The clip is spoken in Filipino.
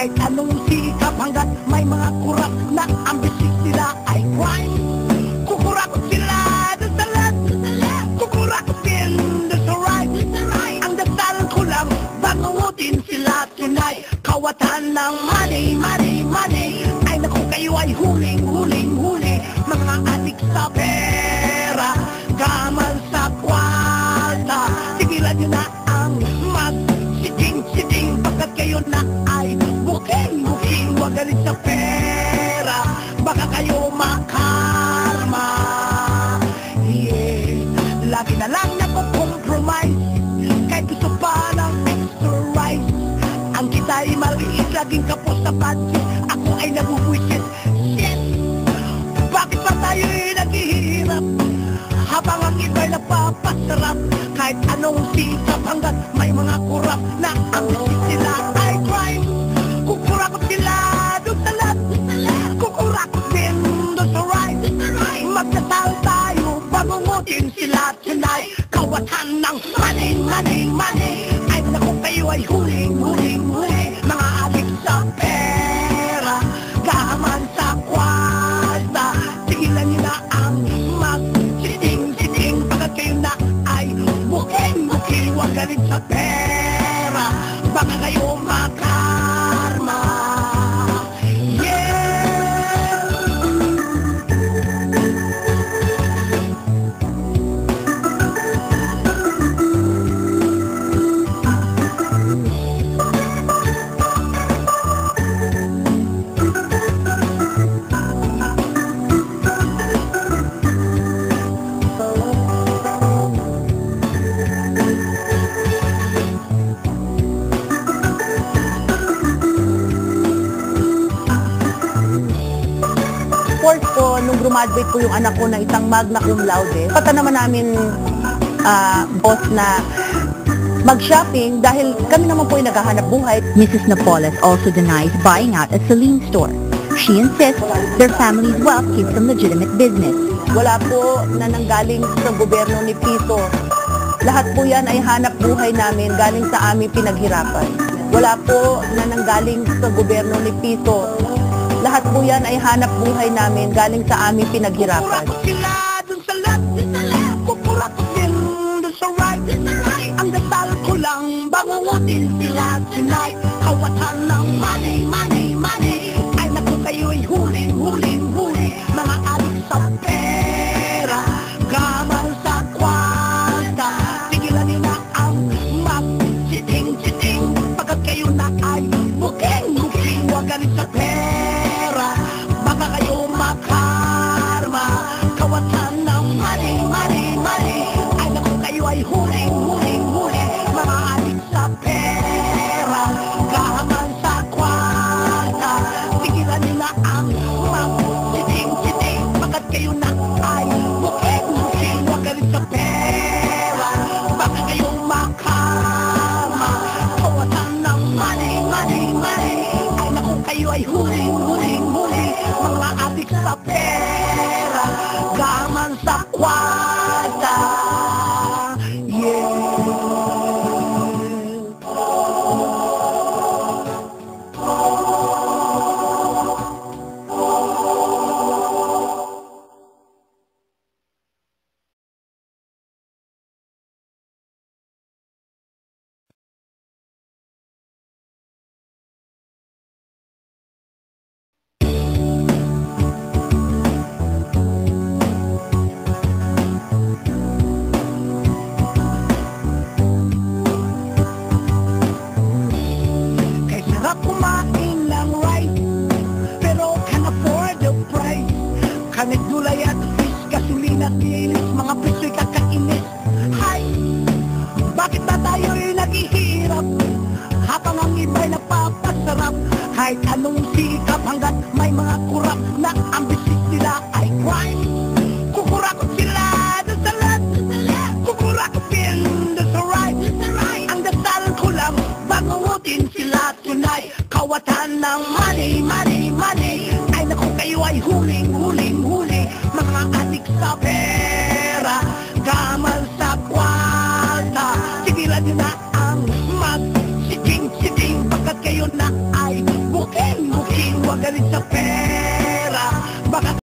Kahit anong sikap hanggat may mga kurap na ambisyon sila ay crime. Kukurakot sila doon sa left, kukurakot din doon sa right. Ang dasal ko lang, bangungutin sila tonight. Kawatan ng money, money, money. Ay naku, kayo ay huling, huling, huli. Mga adik sa pera, gamal sa kwarta. Tigilan nyo na ang mag-siting-siting, pagkat kayo na ay buking-buking. Huwag galit sa pera, baka kayo makarma. Yeah, lagi na lang nakukompromise, kahit gusto pa ng extra rice. Ang kita ay maliit, laging kapos sa budget. Ako ay nabubwisit. Shit! Bakit pa tayo'y naghihirap habang ang iba'y napapasarap? Kahit anong sikap hanggat may mga kurap na ang isip sila ay crime. Kukurakot sila doon sa left, kukurakot din doon sa right. Magdasal tayo, bangungutin sila tonight. Kawatan ng money, money, money. Ay naku, kayo ay huling, huling, huli. Mga adik sa pera, gaman sa kwarta. Tigilan nyo na ang mag-siting-siting, pagkat kayo na ay buking-buking. Huwag galit sa pera, baka kayo makarma. Course po, nung graduate po yung anak ko ng isang magna cum laude, pata naman namin boss na mag-shopping dahil kami naman po yung naghahanap buhay. Mrs. Napoles also denies buying out a Celine store. She insists their family's wealth came from legitimate business. Wala po na nanggaling sa gobyerno ni Piso. Lahat po yan ay hanap buhay namin galing sa aming pinaghirapan. Wala po na nanggaling sa gobyerno ni Piso. Lahat po yan ay hanap buhay namin galing sa aming pinaghirapan. Kukurakot sila dun sa left, kukurakot din dun sa right. Ang dasal ko lang, bangungutin sila tonight. Kawatan ng money, money, money. Ay naku, kayo'y huling, huling, huli. Mga adik sa pera, gamal sa kwarta. Tigilan nyo na ang mag-siting-siting, pagkat kayo na ay buking-buking. Huwag galit sa pera, baka kayo makarma. Kawatan ng money, money, money. Ay naku, kayo ay huling, huling, huli. Mga adik sa pera, gaman sa kwarta. Tigilan nyo na ang mag-siting-siting, pagkat kayo na ay buking-buking. Huwag galit sa pera, baka kayo makarma. Kawatan ng money, money, money. Ay naku, kayo ay huling, huling, huli. Mga adik sa pera, gaman sa kwarta. Yeah. Kahit sarap kumain lang right, pero can afford the price. Kanit gulay at fish, gasolina at linis, mga presyo'y kakainis. Hay, bakit ba tayo'y naghihirap habang ang iba'y napapasarap? Kahit anong sikap hanggat may mga kurap na ambisyon sila ay crime. Kukurakot sila doon sa left, kukurakot din doon sa right. Ang dasal ko lang, bangungutin sila tonight. Kawatan ng money, money, money. Ay naku, kayo ay huling, huling, huli. Mga adik sa pera, gamal